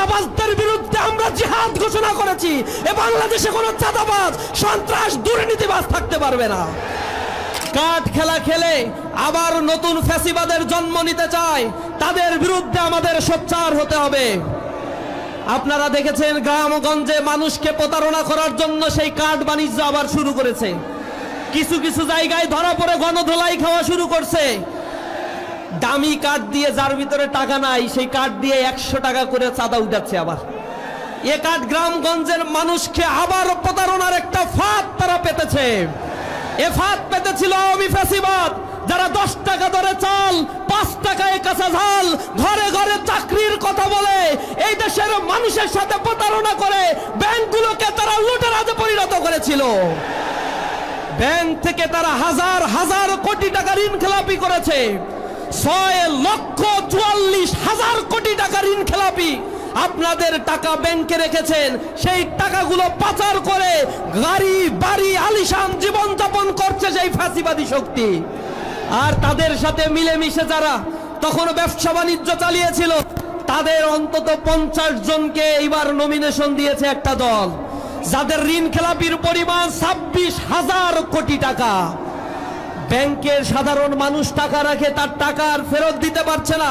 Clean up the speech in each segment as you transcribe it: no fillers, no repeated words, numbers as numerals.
চাঁদাবাজদের বিরুদ্ধে আমরা জিহাদ ঘোষণা করেছি। এ বাংলাদেশে কোনো চাঁদাবাজ, সন্ত্রাস, দুর্নীতিবাজ থাকতে পারবে না। কাঠ খেলা খেলে আবার নতুন ফ্যাসিবাদের জন্ম নিতে চায়, তাদের বিরুদ্ধে আমাদের সোচ্চার হতে হবে। আপনারা দেখেছেন গ্রামগঞ্জে মানুষকে প্রতারণা করার জন্য সেই কাঠ বাণিজ্য আবার শুরু করেছে। কিছু কিছু জায়গায় ধরা পড়ে গণধোলাই খাওয়া শুরু করছে। দামি কাঠ দিয়ে, যার ভিতরে টাকা নাই, সেই কাঠ দিয়ে 100 টাকা করে চাঁদা উঠাচ্ছে। আবার এ কাঠ গ্রামগঞ্জের মানুষকে আবার প্রতারণার একটা ফাঁদ তারা পেতেছে। এ ফাঁদ পেতেছিল আওয়ামী ফ্যাসিবাদ, যারা 10 টাকা দরে চাল, 5 টাকায় কাঁচা ঝাল, ঘরে ঘরে চাকরির কথা বলে এই দেশের মানুষের সাথে প্রতারণা করে ব্যাংকগুলোকে তারা লুটেরাজে পরিণত করেছিল। ব্যাংক থেকে তারা হাজার হাজার কোটি টাকা ঋণ খেলাপি করেছে। 6,44,000 কোটি টাকা ঋণ খেলাপি। আপনাদের টাকা ব্যাংকে রেখেছেন, সেই টাকাগুলো পাচার করে গাড়ি বাড়ি আলিশান জীবন যাপন করছে সেই ফ্যাসিবাদী শক্তি। আর তাদের সাথে মিলেমিশে যারা তখন ব্যবসা বাণিজ্য চালিয়েছিল, তাদের অন্তত 50 জনকে এবার নমিনেশন দিয়েছে একটা দল, যাদের ঋণ খেলাপির পরিমাণ 26,000 কোটি টাকা। ব্যাংকের সাধারণ মানুষ টাকা রাখে, তার টাকা আর ফেরত দিতে পারছে না।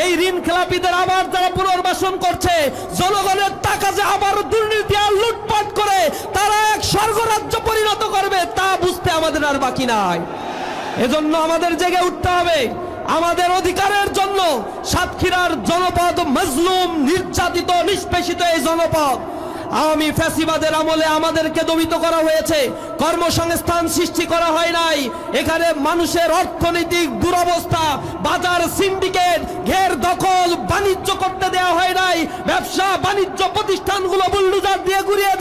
এই ঋণ খেলাপিদের আবার যারা পুনর্বাসন করছে, জনগণের টাকা যে আবার দুর্নীতি আর লুটপাট করে তারা এক স্বর্গরাজ্য পরিণত করবে, তা বুঝতে আমাদের আর বাকি নাই। এজন্য আমাদের জেগে উঠতে হবে আমাদের অধিকারের জন্য। সাতক্ষীরার জনপদ মজলুম, নির্যাতিত, নিষ্পেষিত এই জনপদ আওয়ামী ফ্যাসিবাদের আমলে আমাদেরকে দমিত করা হয়েছে, কর্মসংস্থান সৃষ্টি করা হয় নাই। এখানে মানুষের অর্থনৈতিক দুরবস্থা, বাজার সিন্ডিকেট, ঘের দখল, বাণিজ্য করতে দেওয়া হয় নাই। ব্যবসা বাণিজ্য প্রতিষ্ঠানগুলো বুলডোজার দিয়ে গুড়িয়ে